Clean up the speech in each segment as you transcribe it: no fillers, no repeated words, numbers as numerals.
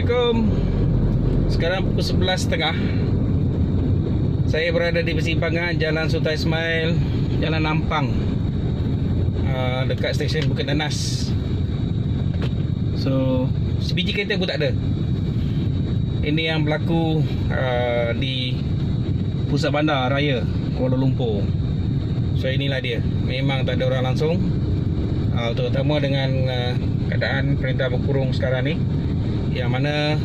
Assalamualaikum. Sekarang pukul 11.30. Saya berada di persimpangan Jalan Sultan Ismail, Jalan Nampang, dekat stesen Bukit Nanas. So, sebiji kereta pun tak ada. Ini yang berlaku di pusat bandar raya Kuala Lumpur. So, inilah dia. Memang tak ada orang langsung, terutama dengan keadaan perintah berkurung sekarang ni, yang mana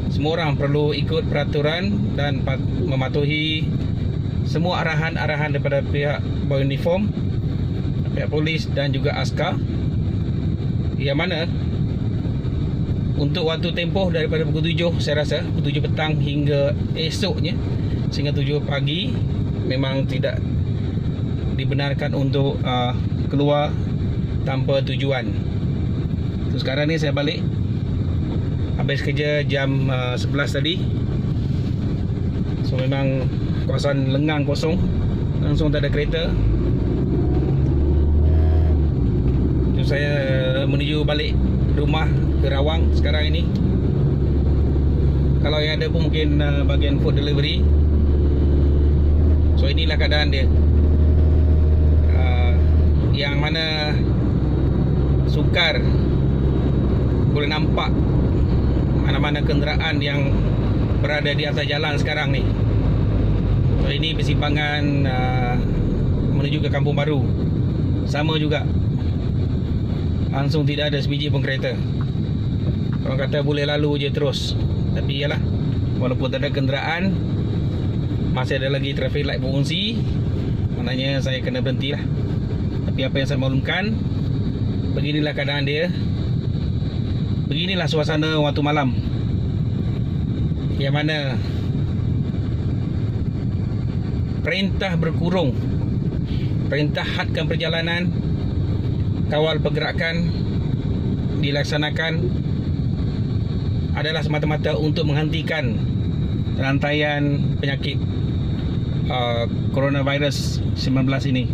semua orang perlu ikut peraturan dan mematuhi semua arahan-arahan daripada pihak beruniform, pihak polis dan juga askar, yang mana untuk waktu tempoh daripada pukul 7, saya rasa pukul 7 petang hingga esoknya sehingga 7 pagi memang tidak dibenarkan untuk keluar tanpa tujuan. So, sekarang ni saya balik habis kerja jam 11 tadi. So memang kawasan lengang kosong, langsung tak ada kereta. So saya menuju balik rumah ke Rawang sekarang ini. Kalau yang ada pun mungkin bagian food delivery. So inilah keadaan dia, yang mana sukar boleh nampak mana-mana kenderaan yang berada di atas jalan sekarang ni. So, ini persimpangan menuju ke Kampung Baru. Sama juga, langsung tidak ada sebiji pun kereta. Orang kata boleh lalu je terus, tapi yalah, walaupun tak ada kenderaan, masih ada lagi traffic light berfungsi, maknanya saya kena berhenti lah. Tapi apa yang saya maklumkan, beginilah keadaan dia. Beginilah suasana waktu malam, yang mana perintah berkurung, perintah hadkan perjalanan, kawal pergerakan dilaksanakan adalah semata-mata untuk menghentikan rantaian penyakit coronavirus 19 ini.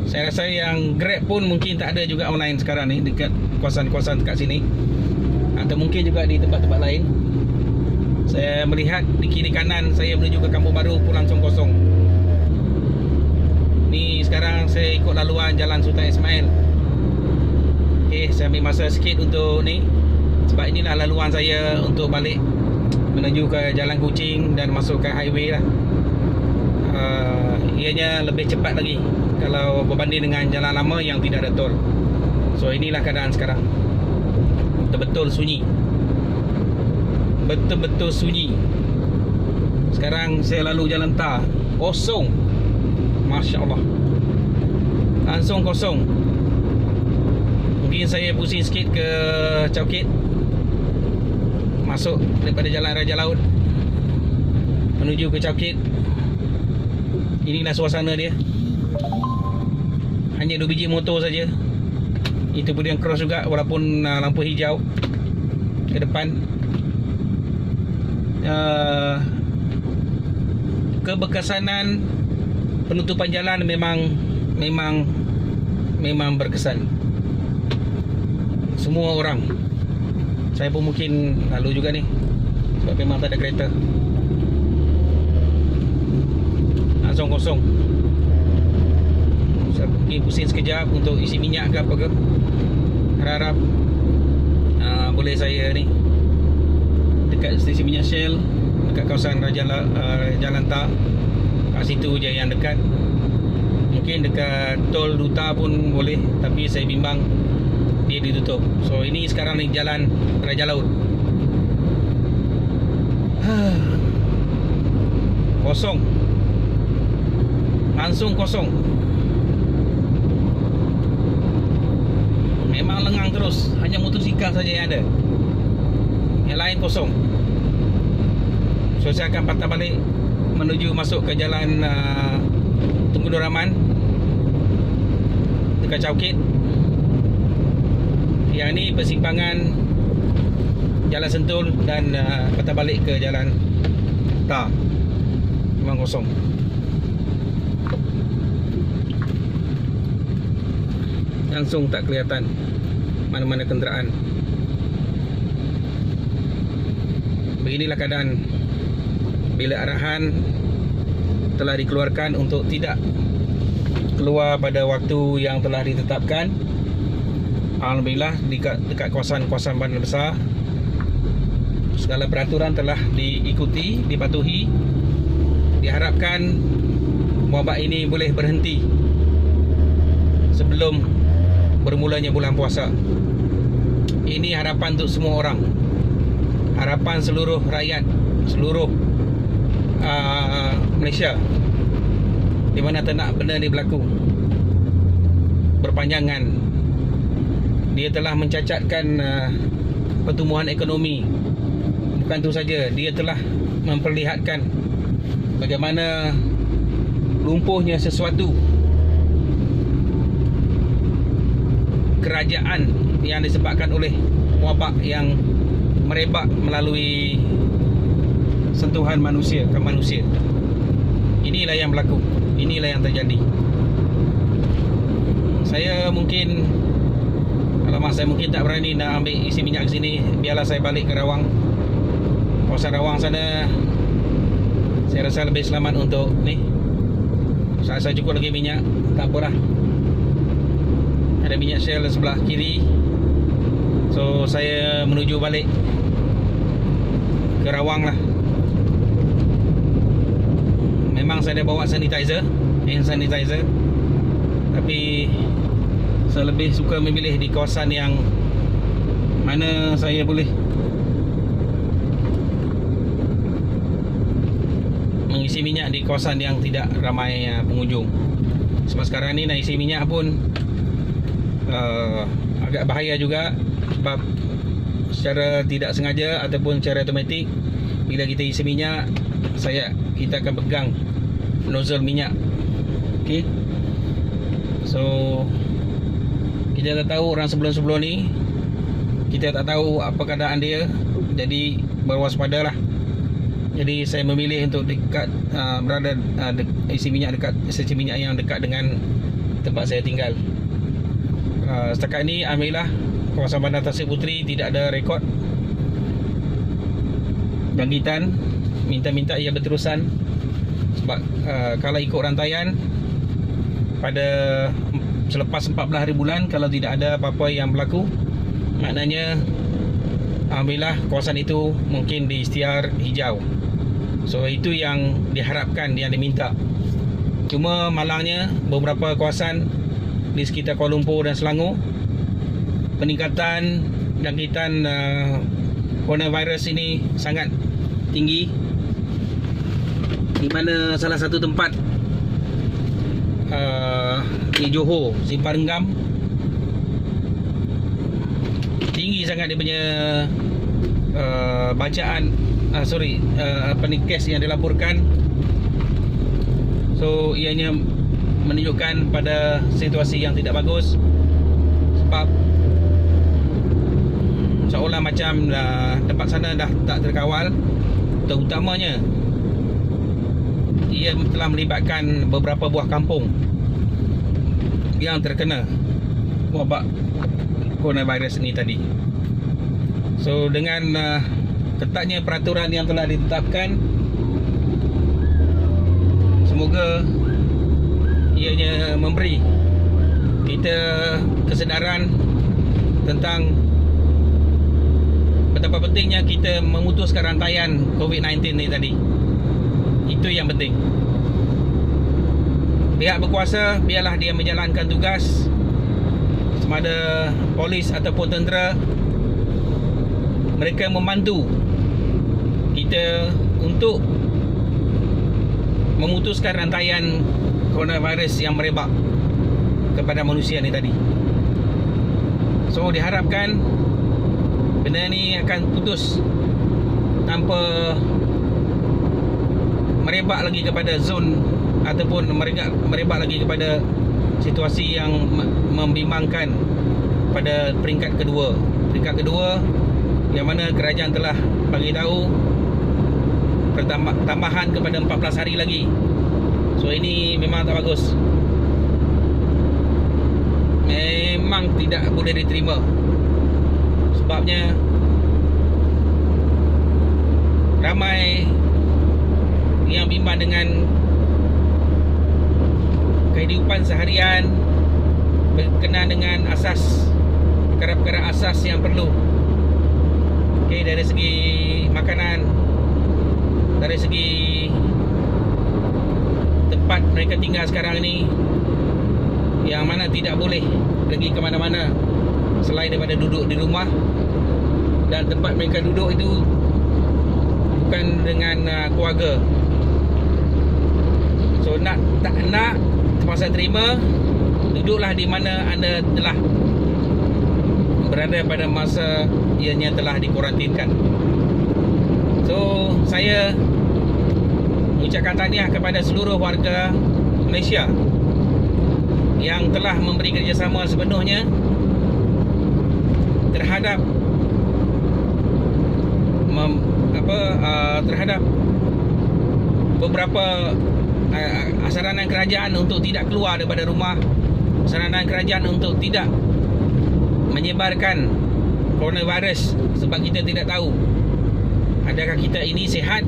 Saya rasa yang Grab pun mungkin tak ada juga online sekarang ni dekat kawasan-kawasan dekat sini, atau mungkin juga di tempat-tempat lain. Saya melihat di kiri kanan saya menuju ke Kampung Baru pun langsung kosong. Ni sekarang saya ikut laluan Jalan Sultan Ismail. Okay, saya ambil masa sikit untuk ni, sebab inilah laluan saya untuk balik menuju ke Jalan Kuching dan masuk ke highway lah. Ianya lebih cepat lagi kalau berbanding dengan jalan lama yang tidak ada tol. So inilah keadaan sekarang. Betul-betul sunyi, betul-betul sunyi. Sekarang saya lalu jalan tar, kosong. Masya Allah, langsung kosong. Mungkin saya pusing sikit ke Chowkit, masuk daripada Jalan Raja Laut menuju ke Chowkit. Inilah suasana dia. Hanya 2 biji motor saja. Itu pun yang cross juga, walaupun lampu hijau ke depan. Keberkesanan penutupan jalan memang berkesan. Semua orang, saya pun mungkin lalu juga ni, sebab memang tak ada kereta. Langsung kosong. Saya pergi pusing sekejap untuk isi minyak ke apa ke. Harap boleh saya ni dekat stesen minyak Shell, dekat kawasan Jalan Tar, kat situ je yang dekat. Mungkin dekat tol Duta pun boleh, tapi saya bimbang dia ditutup. So ini sekarang ni Jalan Raja Laut. Kosong, langsung kosong. Memang lengang terus, hanya motosikal saja yang ada, yang lain kosong. So saya akan patah balik menuju masuk ke Jalan Tunku Nur Rahman dekat Chowkit. Yang ni persimpangan Jalan Sentul dan patah balik ke Jalan Tar. Memang kosong. Langsung tak kelihatan mana-mana kenderaan. beginilah keadaan bila arahan telah dikeluarkan untuk tidak keluar pada waktu yang telah ditetapkan. Alhamdulillah dekat kawasan-kawasan bandar besar segala peraturan telah diikuti, dipatuhi. Diharapkan wabak ini boleh berhenti sebelum bermulanya bulan puasa. Ini harapan untuk semua orang, harapan seluruh rakyat, seluruh Malaysia, di mana tak nak benda ni berlaku berpanjangan. Dia telah mencacatkan pertumbuhan ekonomi. Bukan itu saja, dia telah memperlihatkan bagaimana lumpuhnya sesuatu kerajaan yang disebabkan oleh wabak yang merebak melalui sentuhan manusia ke manusia. Inilah yang berlaku, inilah yang terjadi. Saya mungkin saya mungkin tak berani nak ambil isi minyak ke sini. Biarlah saya balik ke Rawang. Kawasan Rawang sana saya rasa lebih selamat untuk ni. Saya cukup lagi minyak, tak apalah. Ada minyak Shell sebelah kiri. So saya menuju balik ke Rawang lah. Memang saya dah bawa sanitizer, hand sanitizer, tapi saya lebih suka memilih di kawasan yang mana saya boleh mengisi minyak di kawasan yang tidak ramai pengunjung. Sebab sekarang ni nak isi minyak pun agak bahaya juga. Sebab secara tidak sengaja ataupun secara automatik, bila kita isi minyak, kita akan pegang nozzle minyak. Okay. So kita tak tahu orang sebelum-sebelum ni, kita tak tahu apa keadaan dia. Jadi berwaspadalah. Jadi saya memilih untuk isi minyak dekat stesen minyak yang dekat dengan tempat saya tinggal. Setakat ni alhamdulillah kawasan Bandar Tasik Puteri tidak ada rekod jangkitan. Minta-minta ia berterusan. Sebab kalau ikut rantaian, pada selepas 14 hari bulan, kalau tidak ada apa-apa yang berlaku, maknanya alhamdulillah kawasan itu mungkin diisytiar hijau. So itu yang diharapkan, yang diminta. Cuma malangnya beberapa kawasan di sekitar Kuala Lumpur dan Selangor, peningkatan jangkitan coronavirus ini sangat tinggi. Di mana salah satu tempat di Johor, Simpang Renggam, tinggi sangat dia punya bacaan kes yang dilaporkan. So ianya menunjukkan pada situasi yang tidak bagus. Sebab seolah macam tempat sana dah tak terkawal. Terutamanya ia telah melibatkan beberapa buah kampung yang terkena wabak coronavirus ini tadi. So dengan ketatnya peraturan yang telah ditetapkan, semoga ianya memberi kita kesedaran tentang betapa pentingnya kita memutuskan rantaian COVID-19 ni tadi. Itu yang penting. Pihak berkuasa biarlah dia menjalankan tugas, sama ada polis ataupun tentera. Mereka membantu kita untuk memutuskan rantaian coronavirus yang merebak kepada manusia ni tadi. So diharapkan benda ni akan putus tanpa merebak lagi kepada zon ataupun merebak lagi kepada situasi yang membimbangkan pada peringkat kedua. Peringkat kedua yang mana kerajaan telah bagi tahu tambahan kepada 14 hari lagi. So ini memang tak bagus. Memang tidak boleh diterima. Sebabnya ramai yang bimbang dengan kehidupan seharian berkenaan dengan asas, perkara-perkara asas yang perlu. Okey, dari segi makanan, dari segi tempat mereka tinggal sekarang ni, yang mana tidak boleh pergi ke mana-mana selain daripada duduk di rumah, dan tempat mereka duduk itu bukan dengan keluarga. So nak tak nak, terpaksa terima, duduklah di mana anda telah berada pada masa ianya telah dikuarantinkan. So saya mengucapkan tahniah kepada seluruh warga Malaysia yang telah memberi kerjasama sepenuhnya terhadap terhadap beberapa saranan kerajaan untuk tidak keluar daripada rumah, saranan kerajaan untuk tidak menyebarkan coronavirus, sebab kita tidak tahu adakah kita ini sihat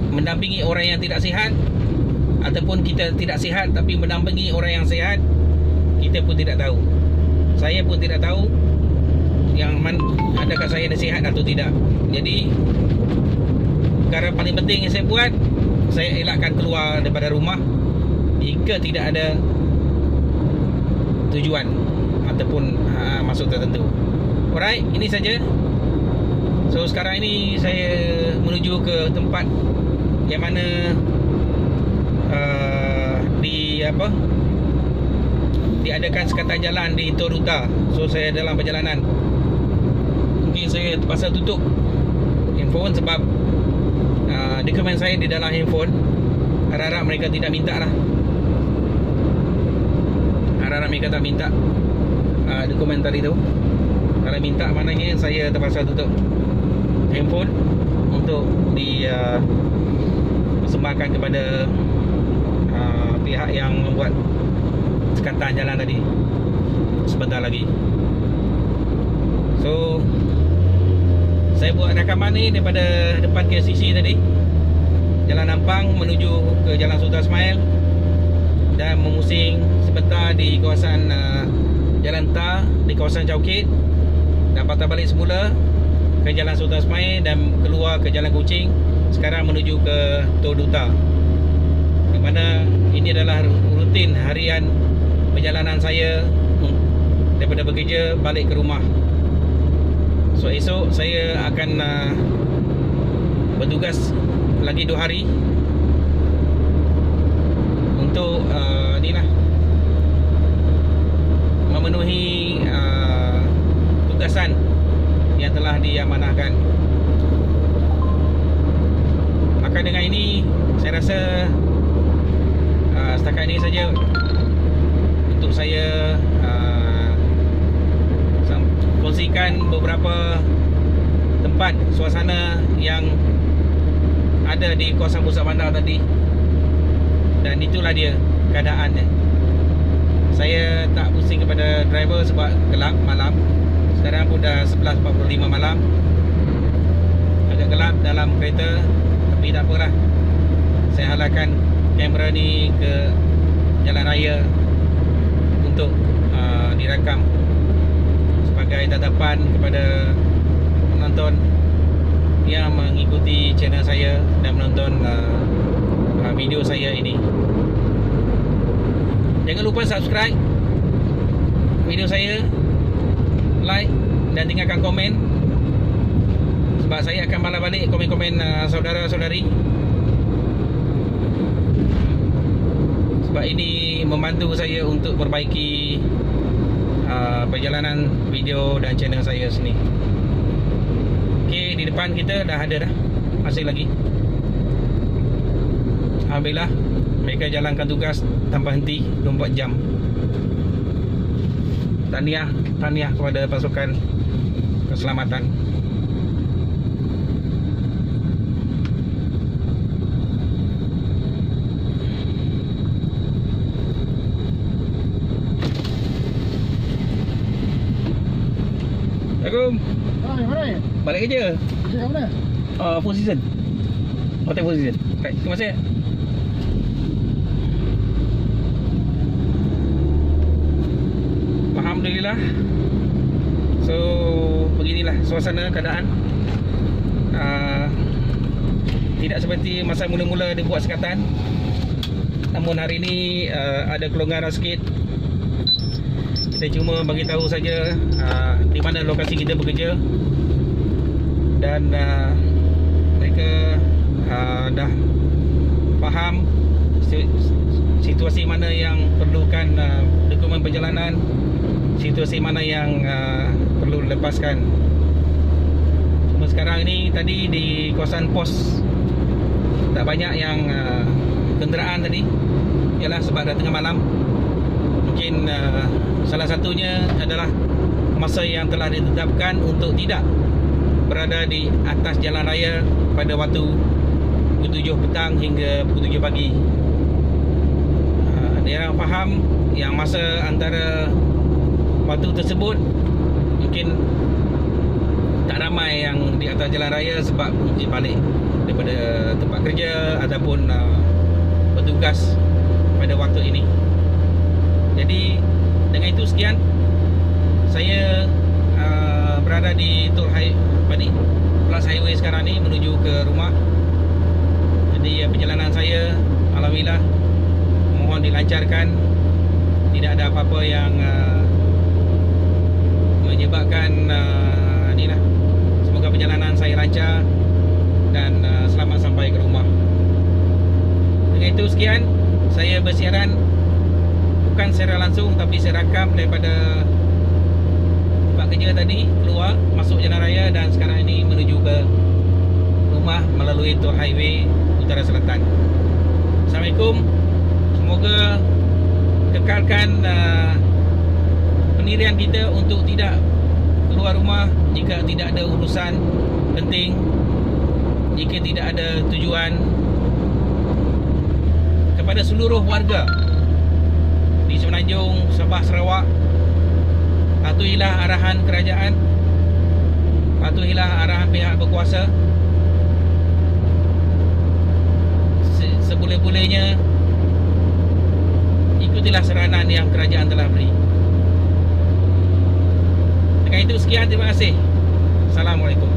mendampingi orang yang tidak sihat, ataupun kita tidak sihat tapi mendampingi orang yang sihat. Kita pun tidak tahu. Saya pun tidak tahu adakah saya dah sihat atau tidak. Jadi perkara paling penting yang saya buat, saya elakkan keluar daripada rumah jika tidak ada tujuan ataupun maksud tertentu. Alright, ini saja. So sekarang ini saya menuju ke tempat yang mana diadakan sekatan jalan di Toruta. So saya dalam perjalanan, mungkin saya terpaksa tutup handphone sebab dokumen saya di dalam handphone. Harap-harap mereka tidak minta lah. Harap-harap mereka tak minta dokumen tadi tu. Kalau minta, maknanya saya terpaksa tutup handphone untuk persembahkan kepada pihak yang membuat sekatan jalan tadi sebentar lagi. So saya buat rakaman ni daripada depan KCC tadi, Jalan Ampang menuju ke Jalan Sultan Ismail, dan memusing sebentar di kawasan Jalan Tar, di kawasan Chowkit, dan patah balik semula ke Jalan Sultan Ismail dan keluar ke Jalan Kuching. Sekarang menuju ke Toruta, di mana ini adalah rutin harian perjalanan saya daripada bekerja balik ke rumah. So esok saya akan bertugas lagi 2 hari untuk memenuhi tugasan yang telah diamanahkan. Maka dengan ini saya rasa setakat ini saja untuk saya kongsikan beberapa tempat suasana yang ada di kawasan pusat bandar tadi. Dan itulah dia keadaannya. Saya tak pusing kepada driver sebab gelap malam. Sekarang pun dah 11.45 malam. Agak gelap dalam kereta, tapi tak apalah. Saya halalkan kamera ni ke jalan raya untuk direkam sebagai tatapan kepada penonton yang mengikuti channel saya dan menonton video saya ini. Jangan lupa subscribe video saya, like dan tinggalkan komen, sebab saya akan balas balik komen-komen saudara-saudari. Sebab ini membantu saya untuk perbaiki perjalanan video dan channel saya sini. Okey, di depan kita dah ada dah, masih lagi. Alhamdulillah, mereka jalankan tugas tanpa henti 24 jam. Tahniah kepada pasukan keselamatan. Assalamualaikum. Hai, mari. Balik kerja. kat mana? Full season. Hotel full season. Right, terima kasih. Alhamdulillah. So beginilah suasana keadaan. Tidak seperti masa mula-mula dia buat sekatan. Namun hari ini ada kelonggaran sikit. Kita cuma bagi tahu saja di mana lokasi kita bekerja. Dan mereka dah faham situasi mana yang perlukan dokumen perjalanan, situasi mana yang perlu dilepaskan. Cuma sekarang ini tadi di kawasan pos tak banyak yang kenderaan tadi. Ialah sebab dah tengah malam. Mungkin salah satunya adalah masa yang telah ditetapkan untuk tidak berada di atas jalan raya pada waktu pukul 7 petang hingga pukul 7 pagi. Dia orang faham yang masa antara waktu tersebut mungkin tak ramai yang di atas jalan raya sebab mungkin balik daripada tempat kerja ataupun bertugas pada waktu ini. Jadi dengan itu sekian, saya berada di tol Plus Highway sekarang ni menuju ke rumah. Jadi perjalanan saya alhamdulillah mohon dilancarkan, tidak ada apa-apa yang menyebabkan inilah. Semoga perjalanan saya lancar dan selamat sampai ke rumah. Dengan itu sekian, saya bersiaran bukan secara langsung tapi saya rakam daripada tempat kerja tadi, keluar masuk jalan raya dan sekarang ini menuju ke rumah melalui tol highway utara selatan. Assalamualaikum. Semoga kekalkan pendirian kita untuk tidak keluar rumah jika tidak ada urusan penting, jika tidak ada tujuan. Kepada seluruh warga di Semenanjung, Sabah, Sarawak, patuhilah arahan kerajaan, patuhilah arahan pihak berkuasa. Seboleh-bolehnya ikutilah saranan yang kerajaan telah beri. Dengan itu sekian, terima kasih. Assalamualaikum.